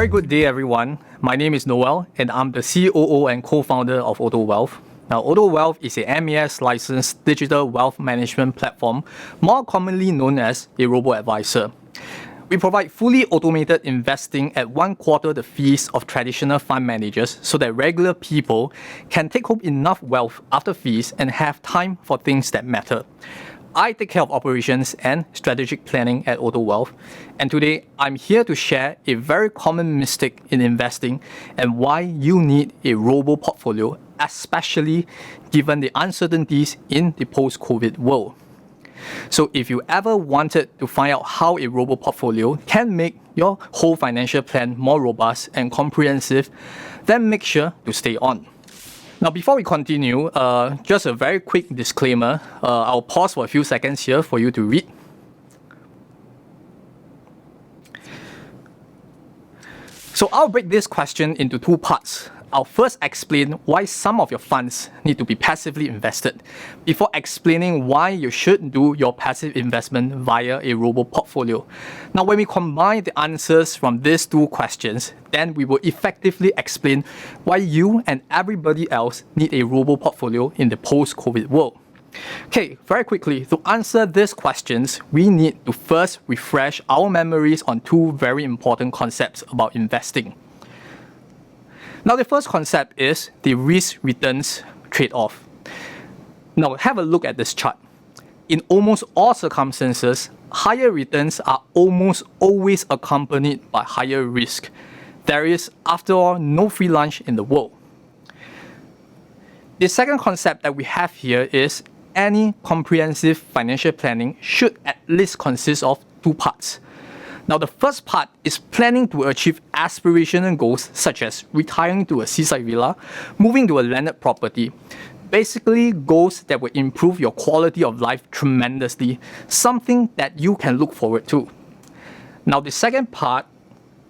very good day, everyone. My name is Noel, and I'm the COO and co-founder of Autowealth. Now, Autowealth is a MES licensed digital wealth management platform, more commonly known as a Robo advisor. We provide fully automated investing at 1/4 the fees of traditional fund managers so that regular people can take home enough wealth after fees and have time for things that matter. I take care of operations and strategic planning at Autowealth, and today I'm here to share a very common mistake in investing and why you need a Robo portfolio, especially given the uncertainties in the post-COVID world. So if you ever wanted to find out how a Robo portfolio can make your whole financial plan more robust and comprehensive, then make sure to stay on. Now, before we continue, just a very quick disclaimer. I'll pause for a few seconds here for you to read. So I'll break this question into two parts. I'll first explain why some of your funds need to be passively invested before explaining why you should do your passive investment via a Robo portfolio. Now, when we combine the answers from these two questions, then we will effectively explain why you and everybody else need a Robo portfolio in the post-COVID world. Okay, very quickly, to answer these questions, we need to first refresh our memories on two very important concepts about investing. Now, the first concept is the risk-returns trade-off. Now, have a look at this chart. In almost all circumstances, higher returns are almost always accompanied by higher risk. There is, after all, no free lunch in the world. The second concept that we have here is any comprehensive financial planning should at least consist of two parts. Now, the first part is planning to achieve aspirational goals such as retiring to a seaside villa, moving to a landed property. Basically, goals that will improve your quality of life tremendously, something that you can look forward to. Now, the second part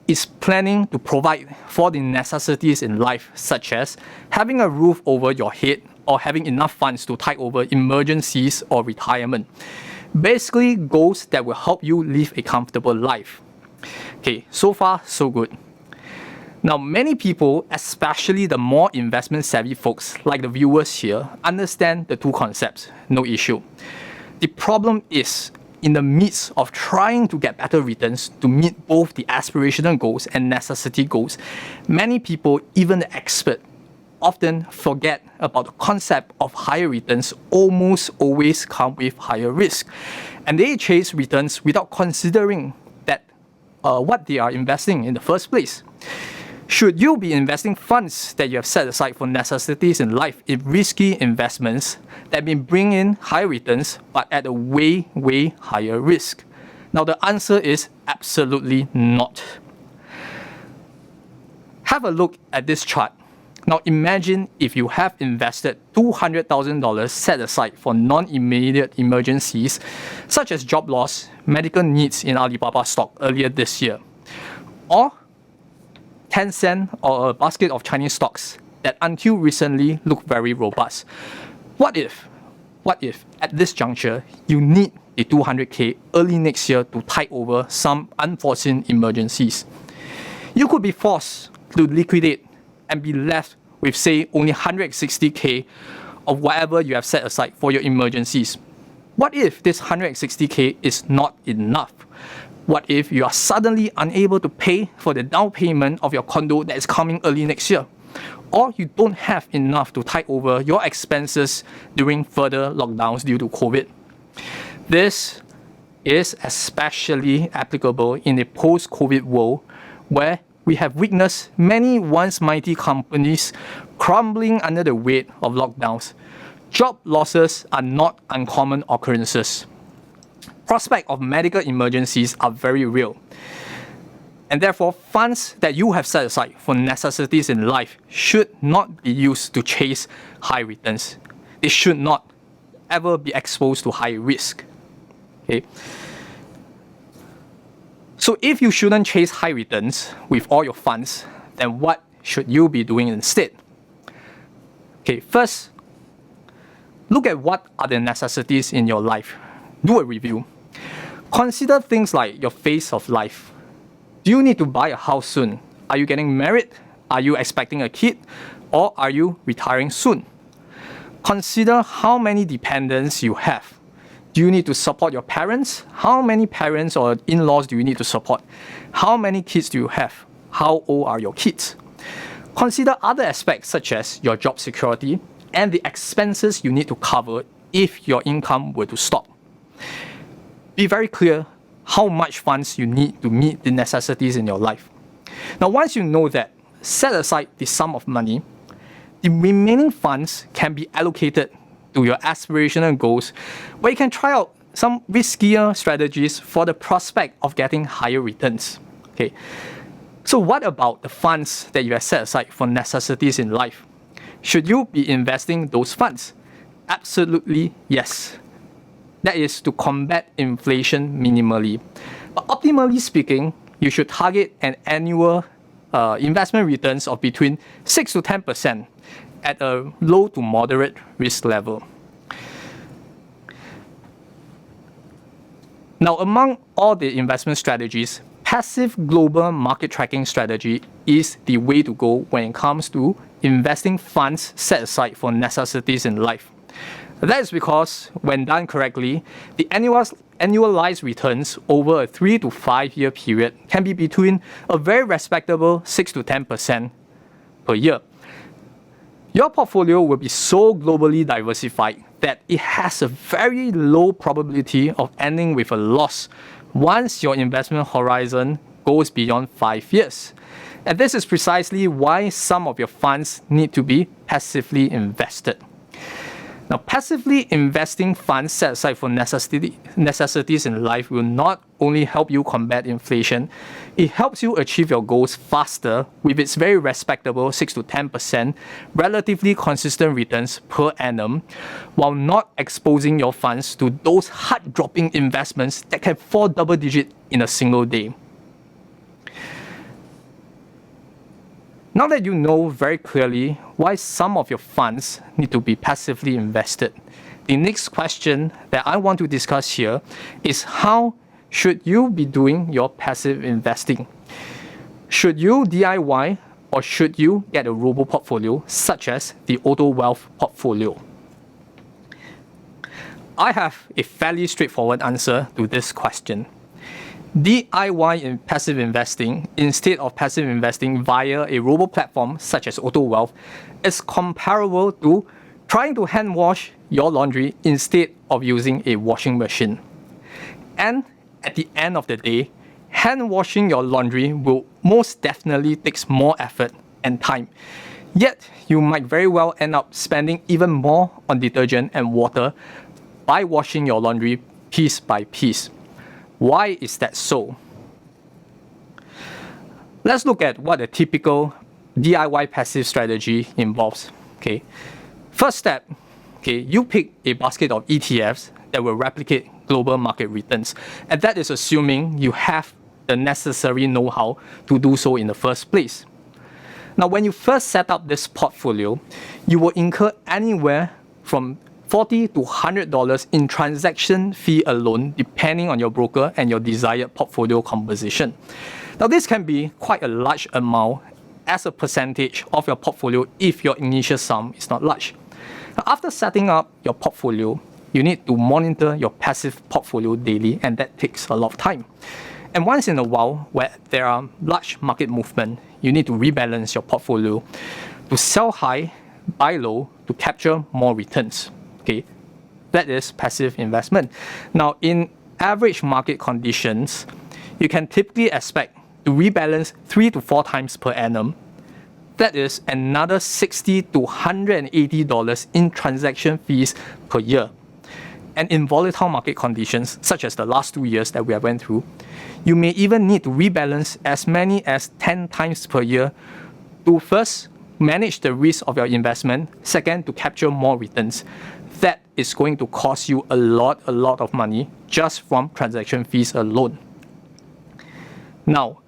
is planning to provide for the necessities in life, such as having a roof over your head or having enough funds to tide over emergencies or retirement. Basically, goals that will help you live a comfortable life. Okay, so far, so good. Now, many people, especially the more investment savvy folks like the viewers here, understand the two concepts, no issue. The problem is, in the midst of trying to get better returns to meet both the aspirational goals and necessity goals, many people, even the expert, often forget about the concept of higher returns almost always come with higher risk. And they chase returns without considering that what they are investing in the first place. Should you be investing funds that you have set aside for necessities in life in risky investments that may bring in higher returns but at a way, way higher risk? Now, the answer is absolutely not. Have a look at this chart. Now, imagine if you have invested $200,000 set aside for non-immediate emergencies, such as job loss, medical needs in Alibaba stock earlier this year, or Tencent or a basket of Chinese stocks that until recently looked very robust. What if at this juncture, you need the $200K early next year to tide over some unforeseen emergencies? You could be forced to liquidate and be left with, say, only $160K of whatever you have set aside for your emergencies. What if this $160K is not enough? What if you are suddenly unable to pay for the down payment of your condo that is coming early next year? Or you don't have enough to tide over your expenses during further lockdowns due to COVID? This is especially applicable in a post-COVID world where we have witnessed many once mighty companies crumbling under the weight of lockdowns. Job losses are not uncommon occurrences. Prospect of medical emergencies are very real. And therefore, funds that you have set aside for necessities in life should not be used to chase high returns. They should not ever be exposed to high risk. Okay? So if you shouldn't chase high returns with all your funds, then what should you be doing instead? Okay, first, look at what are the necessities in your life. Do a review. Consider things like your phase of life. Do you need to buy a house soon? Are you getting married? Are you expecting a kid? Or are you retiring soon? Consider how many dependents you have. Do you need to support your parents? How many parents or in-laws do you need to support? How many kids do you have? How old are your kids? Consider other aspects such as your job security and the expenses you need to cover if your income were to stop. Be very clear how much funds you need to meet the necessities in your life. Now, once you know that, set aside the sum of money. The remaining funds can be allocated to your aspirational goals, where you can try out some riskier strategies for the prospect of getting higher returns. Okay. So what about the funds that you have set aside for necessities in life? Should you be investing those funds? Absolutely yes. That is to combat inflation minimally. But optimally speaking, you should target an annual investment returns of between 6 to 10% at a low to moderate risk level. Now, among all the investment strategies, passive global market tracking strategy is the way to go when it comes to investing funds set aside for necessities in life. That is because, when done correctly, the annualized returns over a 3 to 5 year period can be between a very respectable 6 to 10% per year. Your portfolio will be so globally diversified that it has a very low probability of ending with a loss once your investment horizon goes beyond 5 years. And this is precisely why some of your funds need to be passively invested. Now, passively investing funds set aside for necessities in life will not only help you combat inflation, it helps you achieve your goals faster with its very respectable 6 to 10% relatively consistent returns per annum, while not exposing your funds to those heart-dropping investments that can fall double-digit in a single day. Now that you know very clearly why some of your funds need to be passively invested, the next question that I want to discuss here is how should you be doing your passive investing? Should you DIY or should you get a Robo portfolio such as the Autowealth portfolio? I have a fairly straightforward answer to this question. DIY in passive investing instead of passive investing via a robo platform such as Autowealth is comparable to trying to hand wash your laundry instead of using a washing machine. And at the end of the day, hand washing your laundry will most definitely take more effort and time. Yet, you might very well end up spending even more on detergent and water by washing your laundry piece by piece. Why is that so? Let's look at what a typical DIY passive strategy involves. Okay. First step, okay, you pick a basket of ETFs that will replicate global market returns. And that is assuming you have the necessary know-how to do so in the first place. Now, when you first set up this portfolio, you will incur anywhere from $40 to $100 in transaction fee alone, depending on your broker and your desired portfolio composition. Now, this can be quite a large amount as a percentage of your portfolio if your initial sum is not large. Now, after setting up your portfolio, you need to monitor your passive portfolio daily, and that takes a lot of time. And once in a while, where there are large market movement, you need to rebalance your portfolio to sell high, buy low to capture more returns. Okay, that is passive investment. Now, in average market conditions, you can typically expect to rebalance 3 to 4 times per annum. That is another $60 to $180 in transaction fees per year. And in volatile market conditions, such as the last 2 years that we have went through, you may even need to rebalance as many as 10 times per year to first manage the risk of your investment, second, to capture more returns. That is going to cost you a lot of money just from transaction fees alone. Now,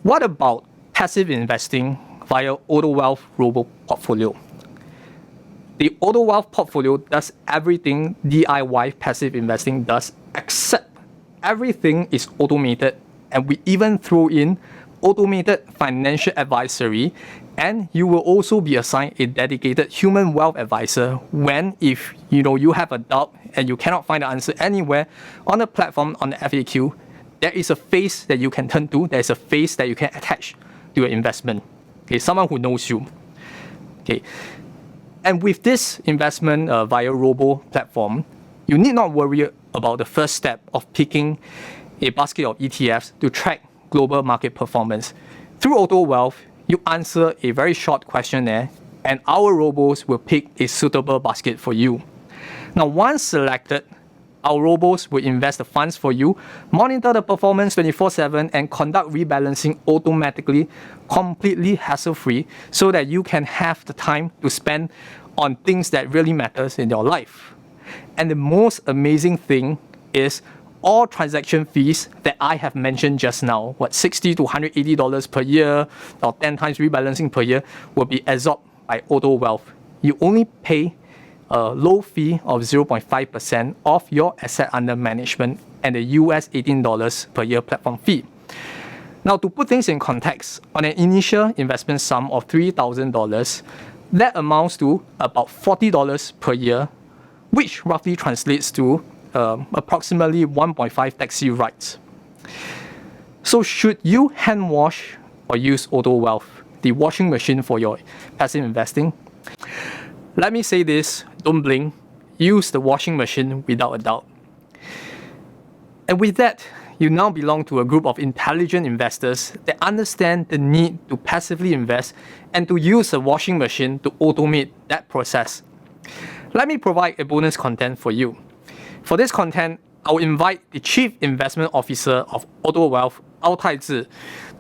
what about passive investing via Autowealth Robo portfolio? The Autowealth portfolio does everything DIY passive investing does, except everything is automated, and we even throw in automated financial advisory, and you will also be assigned a dedicated human wealth advisor when if you have a doubt and you cannot find the answer anywhere on the platform on the FAQ, there is a face that you can turn to, there is a face that you can attach to your investment. Okay, someone who knows you. Okay. And with this investment via Robo platform, you need not worry about the first step of picking a basket of ETFs to track global market performance. Through Autowealth, you answer a very short questionnaire, and our robos will pick a suitable basket for you. Now, once selected, our robos will invest the funds for you, monitor the performance 24/7, and conduct rebalancing automatically, completely hassle-free, so that you can have the time to spend on things that really matters in your life. And the most amazing thing is all transaction fees that I have mentioned just now, $60 to $180 per year or 10 times rebalancing per year, will be absorbed by Autowealth. You only pay a low fee of 0.5% of your asset under management and the US $18 per year platform fee. Now, to put things in context, on an initial investment sum of $3,000, that amounts to about $40 per year, which roughly translates to approximately 1.5 taxi rides. So should you hand wash or use Autowealth, the washing machine for your passive investing? Let me say this, don't blink, use the washing machine without a doubt. And with that, you now belong to a group of intelligent investors that understand the need to passively invest and to use a washing machine to automate that process. Let me provide a bonus content for you. For this content, I will invite the Chief Investment Officer of Autowealth, Untitled,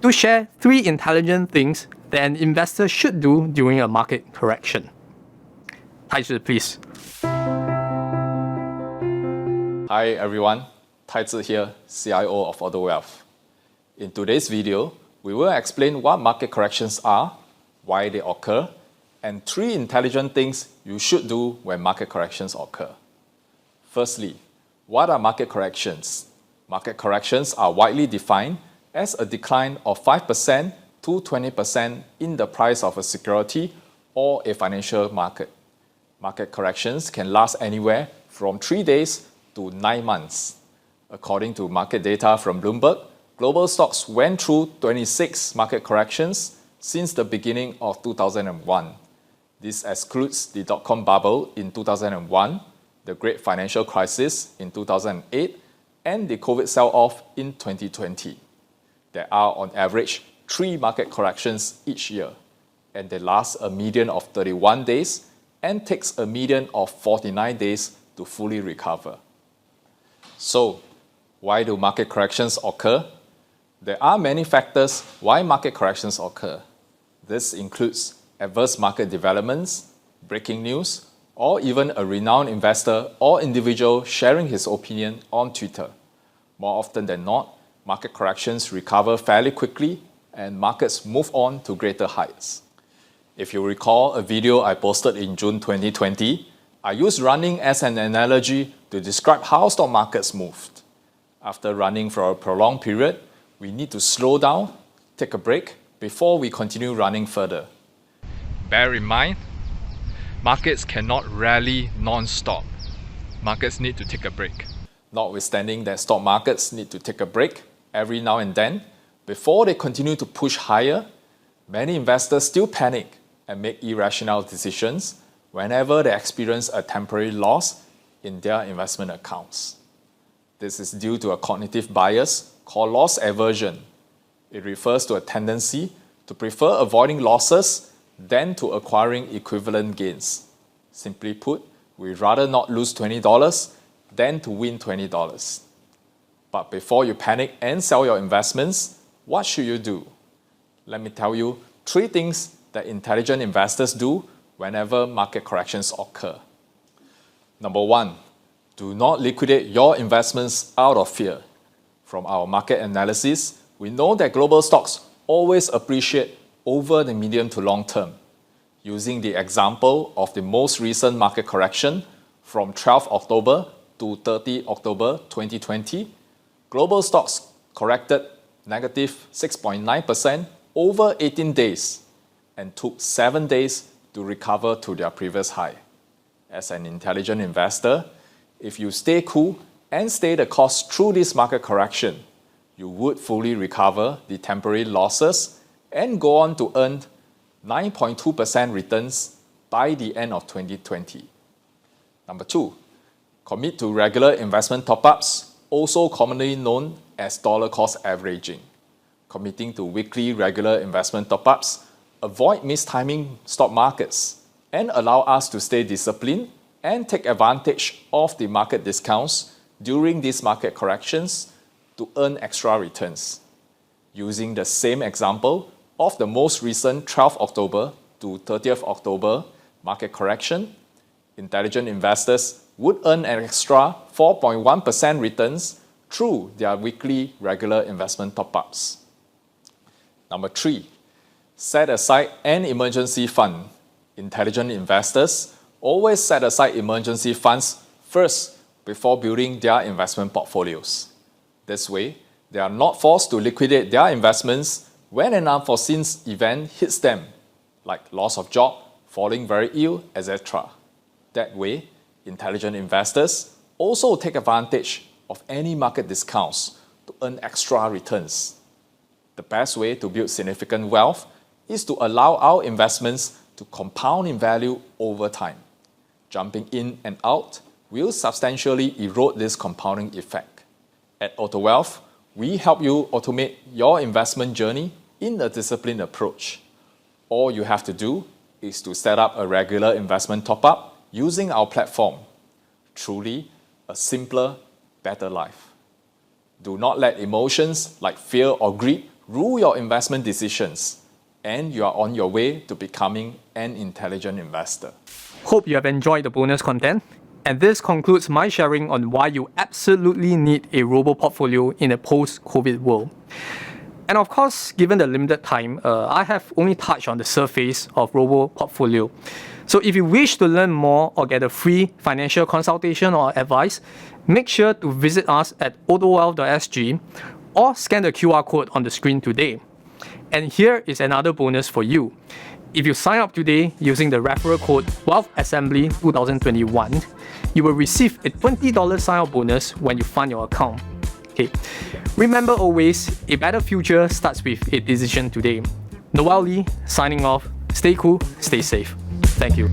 to share 3 intelligent things that an investor should do during a market correction. Titled, please. Hi everyone, Titled here, CIO of Autowealth. In today's video, we will explain what market corrections are, why they occur, and 3 intelligent things you should do when market corrections occur. Firstly, what are market corrections? Market corrections are widely defined as a decline of 5% to 20% in the price of a security or a financial market. Market corrections can last anywhere from 3 days to 9 months. According to market data from Bloomberg, global stocks went through 26 market corrections since the beginning of 2001. This excludes the dot-com bubble in 2001, the Great Financial Crisis in 2008, and the COVID sell-off in 2020. There are on average 3 market corrections each year, and they last a median of 31 days and takes a median of 49 days to fully recover. So, why do market corrections occur? There are many factors why market corrections occur. This includes adverse market developments, breaking news, or even a renowned investor or individual sharing his opinion on Twitter. More often than not, market corrections recover fairly quickly and markets move on to greater heights. If you recall a video I posted in June 2020, I used running as an analogy to describe how stock markets moved. After running for a prolonged period, we need to slow down, take a break, before we continue running further. Bear in mind, markets cannot rally non-stop. Markets need to take a break. Notwithstanding that stock markets need to take a break every now and then, before they continue to push higher, many investors still panic and make irrational decisions whenever they experience a temporary loss in their investment accounts. This is due to a cognitive bias called loss aversion. It refers to a tendency to prefer avoiding losses than to acquiring equivalent gains. Simply put, we'd rather not lose $20 than to win $20. But before you panic and sell your investments, what should you do? Let me tell you 3 things that intelligent investors do whenever market corrections occur. Number 1, do not liquidate your investments out of fear. From our market analysis, we know that global stocks always appreciate over the medium to long term. Using the example of the most recent market correction from 12 October to 30 October 2020, global stocks corrected negative 6.9% over 18 days and took 7 days to recover to their previous high. As an intelligent investor, if you stay cool and stay the course through this market correction, you would fully recover the temporary losses and go on to earn 9.2% returns by the end of 2020. Number 2, commit to regular investment top-ups, also commonly known as dollar cost averaging. Committing to weekly regular investment top-ups avoid mistiming stock markets and allow us to stay disciplined and take advantage of the market discounts during these market corrections to earn extra returns. Using the same example of the most recent 12th October to 30th October market correction, intelligent investors would earn an extra 4.1% returns through their weekly regular investment top-ups. Number 3, set aside an emergency fund. Intelligent investors always set aside emergency funds first before building their investment portfolios. This way, they are not forced to liquidate their investments when an unforeseen event hits them, like loss of job, falling very ill, etc. That way, intelligent investors also take advantage of any market discounts to earn extra returns. The best way to build significant wealth is to allow our investments to compound in value over time. Jumping in and out will substantially erode this compounding effect. At Autowealth, we help you automate your investment journey in a disciplined approach. All you have to do is to set up a regular investment top-up using our platform. Truly, a simpler, better life. Do not let emotions like fear or greed rule your investment decisions, and you are on your way to becoming an intelligent investor. Hope you have enjoyed the bonus content. And this concludes my sharing on why you absolutely need a Robo portfolio in a post-COVID world. And of course, given the limited time, I have only touched on the surface of Robo portfolio. So if you wish to learn more or get a free financial consultation or advice, make sure to visit us at autowealth.sg or scan the QR code on the screen today. And here is another bonus for you. If you sign up today using the referral code WealthAssembly2021, you will receive a $20 sign-up bonus when you fund your account. Okay. Remember always, a better future starts with a decision today. Noel Lee, signing off. Stay cool, stay safe. Thank you.